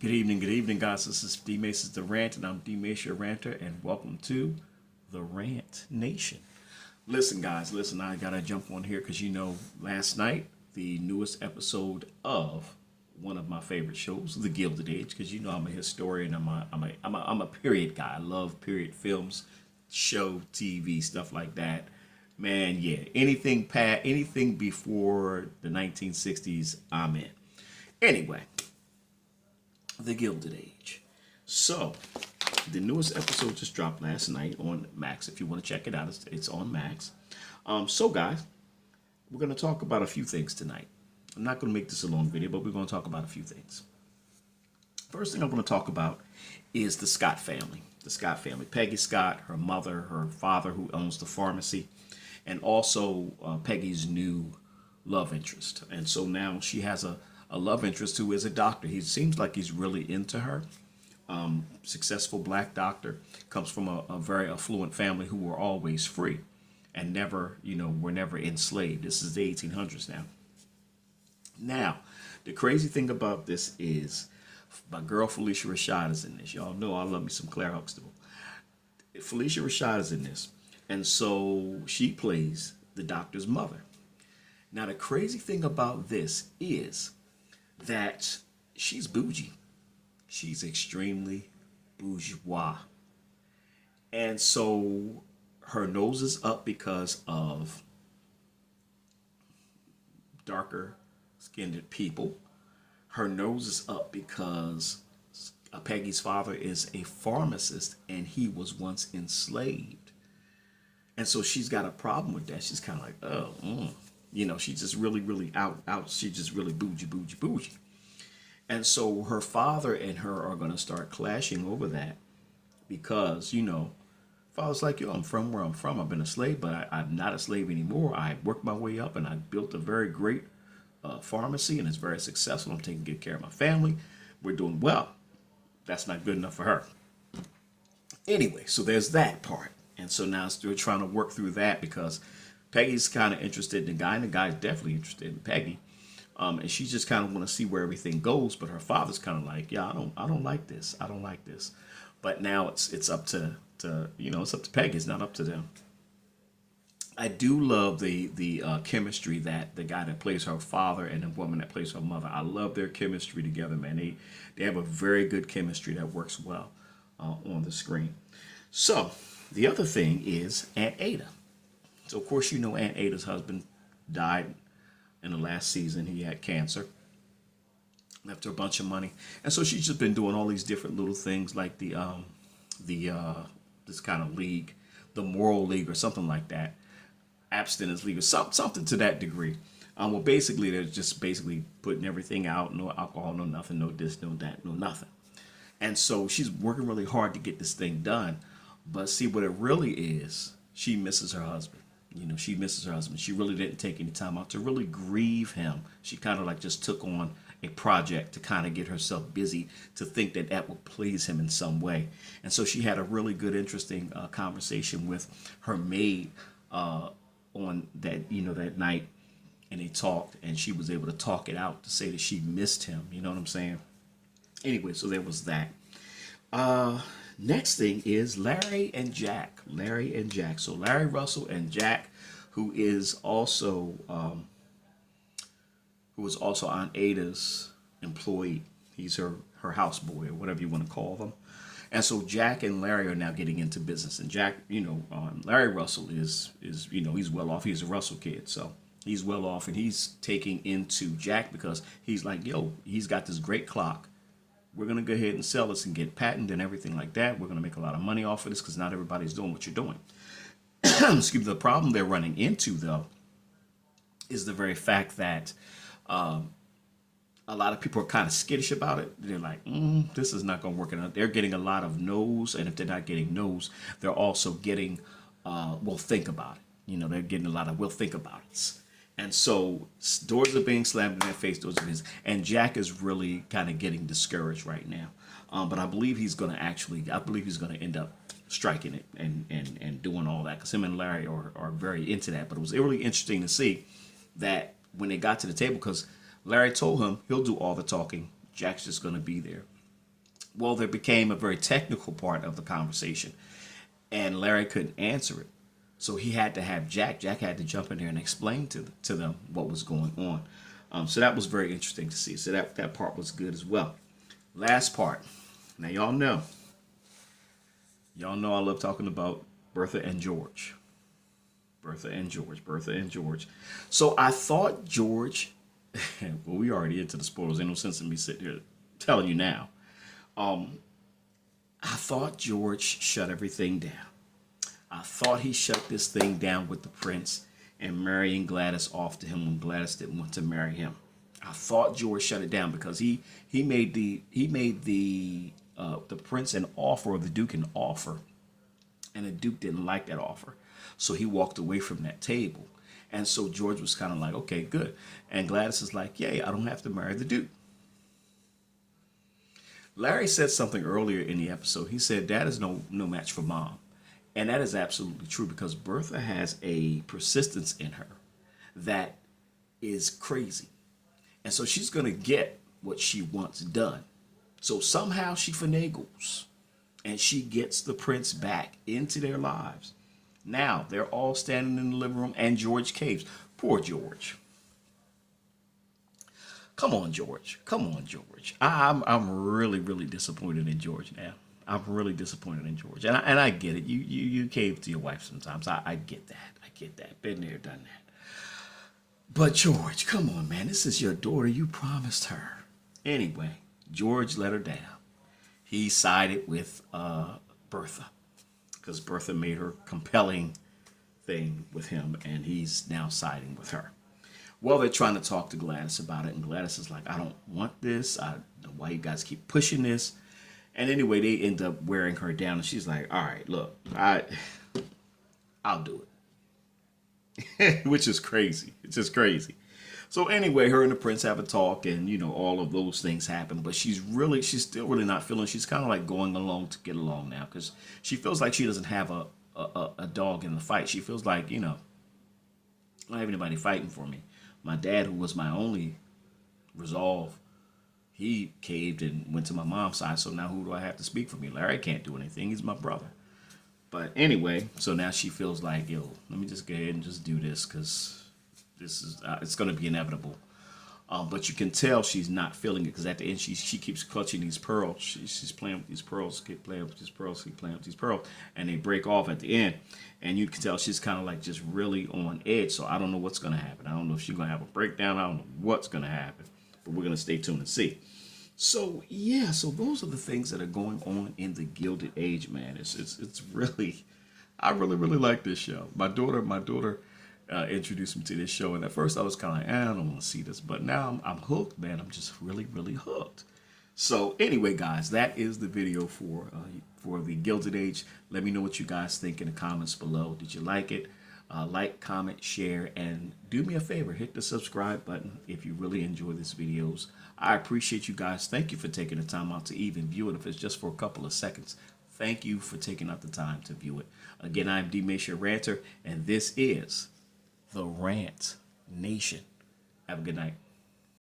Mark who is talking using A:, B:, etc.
A: Good evening, guys. This is D Mace's The Rant, and I'm D Mace, your ranter, and welcome to the Rant Nation. Listen, guys, listen, I gotta jump on here because last night, the newest episode of one of my favorite shows, The Gilded Age, because I'm a historian, I'm a period guy. I love period films, show, TV, stuff like that. Man, yeah, anything before the 1960s, I'm in. Anyway, the Gilded Age. So, the newest episode just dropped last night on Max. If you want to check it out, it's on Max. Guys, we're going to talk about a few things tonight. I'm not going to make this a long video, but we're going to talk about a few things. First thing I'm going to talk about is the Scott family. The Scott family. Peggy Scott, her mother, her father, who owns the pharmacy, and also Peggy's new love interest. And so now she has a love interest who is a doctor. He seems like he's really into her. Successful black doctor, comes from a very affluent family who were always free and never, were never enslaved. This is the 1800s now. Now, the crazy thing about this is my girl Felicia Rashad is in this. Y'all know I love me some Claire Huxtable. Felicia Rashad is in this. And so she plays the doctor's mother. Now, the crazy thing about this is that she's bougie. She's extremely bourgeois. And so her nose is up because of darker skinned people. Her nose is up because Peggy's father is a pharmacist and he was once enslaved. And so she's got a problem with that. She's kind of like, she's just really out. She's just really bougie. And so her father and her are going to start clashing over that because, father's like, yo, I'm from where I'm from. I've been a slave, but I'm not a slave anymore. I worked my way up and I built a very great pharmacy and it's very successful. I'm taking good care of my family. We're doing well. That's not good enough for her. Anyway, so there's that part. And so now we're trying to work through that because Peggy's kind of interested in the guy, and the guy's definitely interested in Peggy. And she just kind of want to see where everything goes, but her father's kind of like, yeah, I don't like this. I don't like this. But now it's up to it's up to Peggy. It's not up to them. I do love the chemistry that the guy that plays her father and the woman that plays her mother. I love their chemistry together, man. They have a very good chemistry that works well on the screen. So the other thing is Aunt Ada. So of course Aunt Ada's husband died in the last season. He had cancer, left her a bunch of money, and so she's just been doing all these different little things like this kind of league, the Moral League or something like that, abstinence league or something to that degree. Well, basically they're just basically putting everything out: no alcohol, no nothing, no this, no that, no nothing. And so she's working really hard to get this thing done. But see, what it really is, she misses her husband. She misses her husband. She really didn't take any time out to really grieve him. She kind of like just took on a project to kind of get herself busy to think that that would please him in some way. And so she had a really good, interesting conversation with her maid on that night. And they talked, and she was able to talk it out to say that she missed him. You know what I'm saying? Anyway, so there was that. Next thing is Larry and Jack. Larry and Jack. So Larry Russell and Jack, who is also Aunt Ada's employee. He's her houseboy or whatever you want to call them. And so Jack and Larry are now getting into business. And Jack, Larry Russell is he's well off. He's a Russell kid, so he's well off, and he's taking into Jack because he's like, yo, he's got this great clock. We're going to go ahead and sell this and get patent and everything like that. We're going to make a lot of money off of this because not everybody's doing what you're doing. Excuse me. The problem they're running into, though, is the very fact that a lot of people are kind of skittish about it. They're like, this is not going to work out. They're getting a lot of no's, and if they're not getting no's, they're also getting, we'll think about it. They're getting a lot of we'll think about it. And so doors are being slammed in their face, and Jack is really kind of getting discouraged right now. But I believe he's going to end up striking it and doing all that because him and Larry are very into that. But it was really interesting to see that when they got to the table, because Larry told him he'll do all the talking, Jack's just going to be there. Well, there became a very technical part of the conversation, and Larry couldn't answer it. So he had to have Jack. Jack had to jump in there and explain to them what was going on. So that was very interesting to see. So that part was good as well. Last part. Now y'all know I love talking about Bertha and George. Bertha and George. Bertha and George. So I thought George. Well, we already into the spoilers. Ain't no sense in me sitting here telling you now. I thought George shut everything down. I thought he shut this thing down with the prince and marrying Gladys off to him when Gladys didn't want to marry him. I thought George shut it down because he made the prince an offer, or the duke an offer, and the duke didn't like that offer, so he walked away from that table. And so George was kind of like, okay, good. And Gladys is like, yay, I don't have to marry the duke. Larry said something earlier in the episode. He said, Dad is no match for Mom. And that is absolutely true, because Bertha has a persistence in her that is crazy. And so she's going to get what she wants done. So somehow she finagles and she gets the prince back into their lives. Now they're all standing in the living room and George caves. Poor George. Come on, George. Come on, George. I'm really, really disappointed in George now. I'm really disappointed in George. And I get it. You cave to your wife sometimes. I get that. I get that. Been there, done that. But George, come on, man. This is your daughter. You promised her. Anyway, George let her down. He sided with Bertha, because Bertha made her compelling thing with him, and he's now siding with her. Well, they're trying to talk to Gladys about it, and Gladys is like, I don't want this. I don't know why you guys keep pushing this. And anyway, they end up wearing her down, and she's like, all right, look, I'll do it. Which is crazy. It's just crazy. So anyway, her and the prince have a talk, and you know, all of those things happen, but she's still really not feeling. She's kind of like going along to get along now, because she feels like she doesn't have a dog in the fight. She feels like, you know, I don't have anybody fighting for me. My dad, who was my only resolve, he caved and went to my mom's side. So now who do I have to speak for me? Larry can't do anything. He's my brother. But anyway, so now she feels like, yo, let me just go ahead and just do this, because this is it's going to be inevitable. But you can tell she's not feeling it, because at the end she keeps clutching these pearls. She's playing with these pearls, keep playing with these pearls, keep playing with these pearls, and they break off at the end. And you can tell she's kind of like just really on edge. So I don't know what's going to happen. I don't know if she's going to have a breakdown. I don't know what's going to happen. But we're going to stay tuned and see. So yeah, so those are the things that are going on in the Gilded Age, man. It's really, I really like this show. My daughter introduced me to this show, and at first I was kind of like, I don't want to see this, but now I'm hooked, man. I'm just really hooked. So anyway, guys, that is the video for the Gilded Age. Let me know what you guys think in the comments below. Did you like it? Like, comment, share, and do me a favor, hit the subscribe button if you really enjoy these videos. I appreciate you guys. Thank you for taking the time out to even view it, if it's just for a couple of seconds. Thank you for taking out the time to view it. Again, I'm D-Mace, your ranter, and this is the Rant Nation. Have a good night.